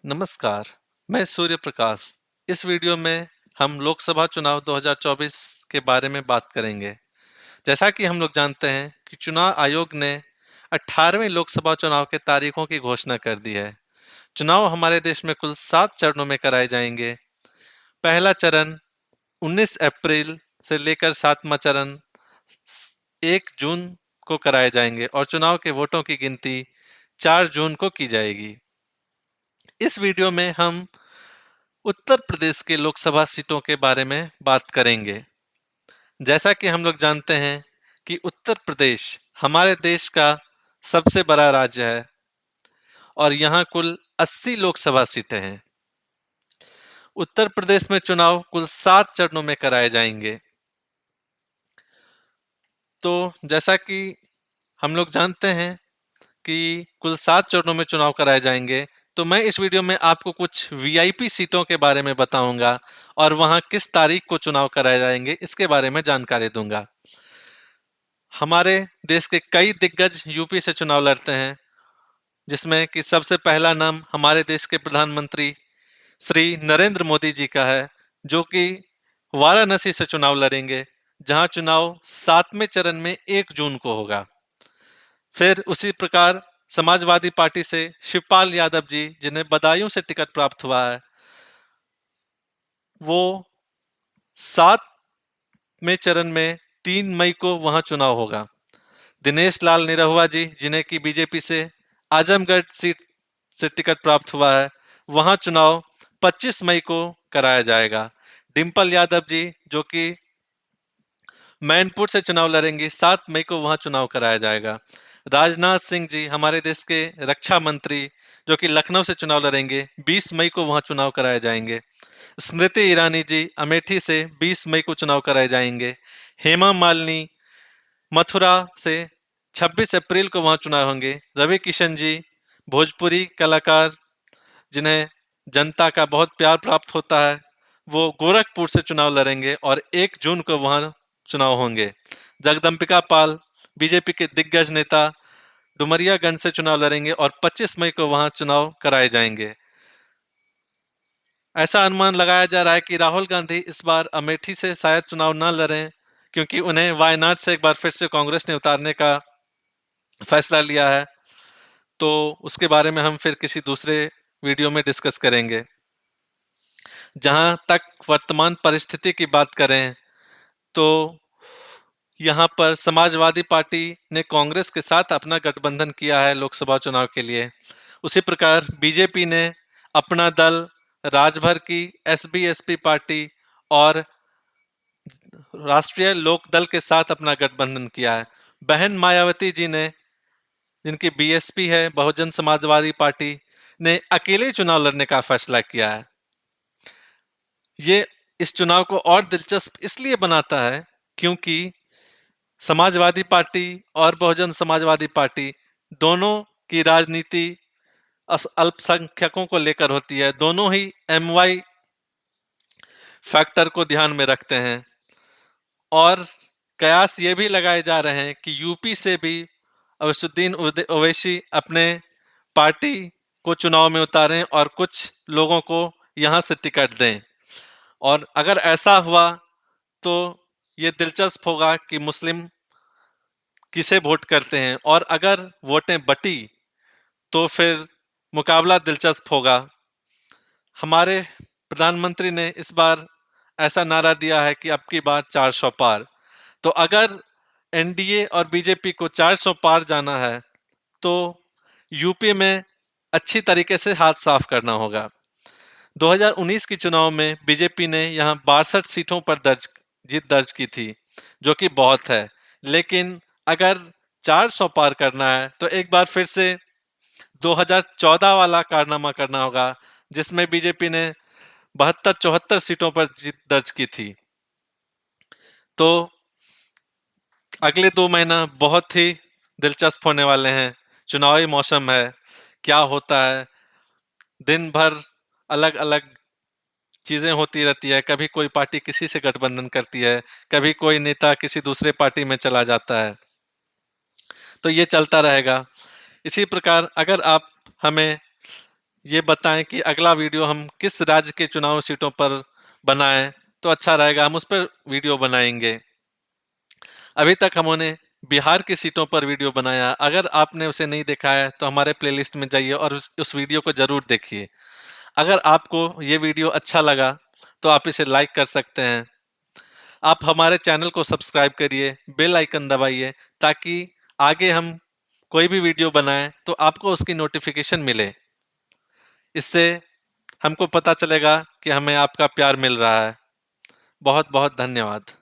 नमस्कार, मैं सूर्य प्रकाश। इस वीडियो में हम लोकसभा चुनाव 2024 के बारे में बात करेंगे। जैसा कि हम लोग जानते हैं कि चुनाव आयोग ने 18वें लोकसभा चुनाव के तारीखों की घोषणा कर दी है। चुनाव हमारे देश में कुल 7 चरणों में कराए जाएंगे। पहला चरण 19 अप्रैल से लेकर 7वां चरण 1 जून को कराए जाएंगे और चुनाव के वोटों की गिनती 4 जून को की जाएगी। इस वीडियो में हम उत्तर प्रदेश के लोकसभा सीटों के बारे में बात करेंगे। जैसा कि हम लोग जानते हैं कि उत्तर प्रदेश हमारे देश का सबसे बड़ा राज्य है और यहाँ कुल 80 लोकसभा सीटें हैं। उत्तर प्रदेश में चुनाव कुल 7 चरणों में कराए जाएंगे। तो जैसा कि हम लोग जानते हैं कि कुल 7 चरणों में चुनाव कराए जाएंगे, तो मैं इस वीडियो में आपको कुछ वीआईपी सीटों के बारे में बताऊंगा और वहां किस तारीख को चुनाव कराए जाएंगे इसके बारे में जानकारी दूंगा। हमारे देश के कई दिग्गज यूपी से चुनाव लड़ते हैं, जिसमें कि सबसे पहला नाम हमारे देश के प्रधानमंत्री श्री नरेंद्र मोदी जी का है, जो कि वाराणसी से चुनाव लड़ेंगे, जहां चुनाव 7वें चरण में 1 जून को होगा। फिर उसी प्रकार समाजवादी पार्टी से शिवपाल यादव जी, जिन्हें बदायूं से टिकट प्राप्त हुआ है, वो 7वें चरण में 3 मई को वहां चुनाव होगा। दिनेश लाल निरहुआ जी, जिन्हें की बीजेपी से आजमगढ़ सीट से टिकट प्राप्त हुआ है, वहां चुनाव 25 मई को कराया जाएगा। डिम्पल यादव जी, जो कि मैनपुर से चुनाव लड़ेंगे, 7 मई को वहां चुनाव कराया जाएगा। राजनाथ सिंह जी, हमारे देश के रक्षा मंत्री, जो कि लखनऊ से चुनाव लड़ेंगे, 20 मई को वहां चुनाव कराए जाएंगे। स्मृति ईरानी जी अमेठी से 20 मई को चुनाव कराए जाएंगे। हेमा मालिनी मथुरा से 26 अप्रैल को वहां चुनाव होंगे। रवि किशन जी, भोजपुरी कलाकार, जिन्हें जनता का बहुत प्यार प्राप्त होता है, वो गोरखपुर से चुनाव लड़ेंगे और 1 जून को वहां चुनाव होंगे। जगदम्बिका पाल, बीजेपी के दिग्गज नेता, डुमरियागंज से चुनाव लड़ेंगे और 25 मई को वहां चुनाव कराए जाएंगे। ऐसा अनुमान लगाया जा रहा है कि राहुल गांधी इस बार अमेठी से शायद चुनाव न लड़ें, क्योंकि उन्हें वायनाड से एक बार फिर से कांग्रेस ने उतारने का फैसला लिया है। तो उसके बारे में हम फिर किसी दूसरे वीडियो में डिस्कस करेंगे। जहां तक वर्तमान परिस्थिति की बात करें, तो यहाँ पर समाजवादी पार्टी ने कांग्रेस के साथ अपना गठबंधन किया है लोकसभा चुनाव के लिए। उसी प्रकार बीजेपी ने अपना दल राजभर की एसबीएसपी पार्टी और राष्ट्रीय लोक दल के साथ अपना गठबंधन किया है। बहन मायावती जी ने, जिनकी बीएसपी है, बहुजन समाजवादी पार्टी, ने अकेले चुनाव लड़ने का फैसला किया है। ये इस चुनाव को और दिलचस्प इसलिए बनाता है क्योंकि समाजवादी पार्टी और बहुजन समाजवादी पार्टी दोनों की राजनीति अल्पसंख्यकों को लेकर होती है। दोनों ही एमवाई फैक्टर को ध्यान में रखते हैं और कयास ये भी लगाए जा रहे हैं कि यूपी से भी अवसुद्दीन ओवैसी अपने पार्टी को चुनाव में उतारें और कुछ लोगों को यहाँ से टिकट दें। और अगर ऐसा हुआ तो ये दिलचस्प होगा कि मुस्लिम किसे वोट करते हैं, और अगर वोटें बटी तो फिर मुकाबला दिलचस्प होगा। हमारे प्रधानमंत्री ने इस बार ऐसा नारा दिया है कि अब की बार 400 पार। तो अगर एनडीए और बीजेपी को 400 पार जाना है तो यूपी में अच्छी तरीके से हाथ साफ करना होगा। 2019 के चुनाव में बीजेपी ने यहाँ 62 सीटों पर जीत दर्ज की थी, जो कि बहुत है। लेकिन अगर 400 पार करना है तो एक बार फिर से 2014 वाला कारनामा करना होगा, जिसमें बीजेपी ने 72-74 सीटों पर जीत दर्ज की थी। तो अगले 2 महीना बहुत ही दिलचस्प होने वाले हैं। चुनावी मौसम है, क्या होता है, दिन भर अलग अलग चीजें होती रहती है। कभी कोई पार्टी किसी से गठबंधन करती है, कभी कोई नेता किसी दूसरे पार्टी में चला जाता है, तो ये चलता रहेगा। इसी प्रकार अगर आप हमें ये बताएँ कि अगला वीडियो हम किस राज्य के चुनाव सीटों पर बनाएँ, तो अच्छा रहेगा, हम उस पर वीडियो बनाएँगे। अभी तक हमने बिहार की सीटों पर वीडियो बनाया, अगर आपने उसे नहीं देखा है, तो हमारे प्लेलिस्ट में जाइए और उस वीडियो को ज़रूर देखिए। अगर आपको ये वीडियो अच्छा लगा, तो आप इसे लाइक कर सकते हैं। आप हमारे चैनल को सब्सक्राइब करिए, बेल आइकन दबाइए, ताकि आगे हम कोई भी वीडियो बनाएँ, तो आपको उसकी नोटिफ़िकेशन मिले। इससे हमको पता चलेगा कि हमें आपका प्यार मिल रहा है। बहुत-बहुत धन्यवाद।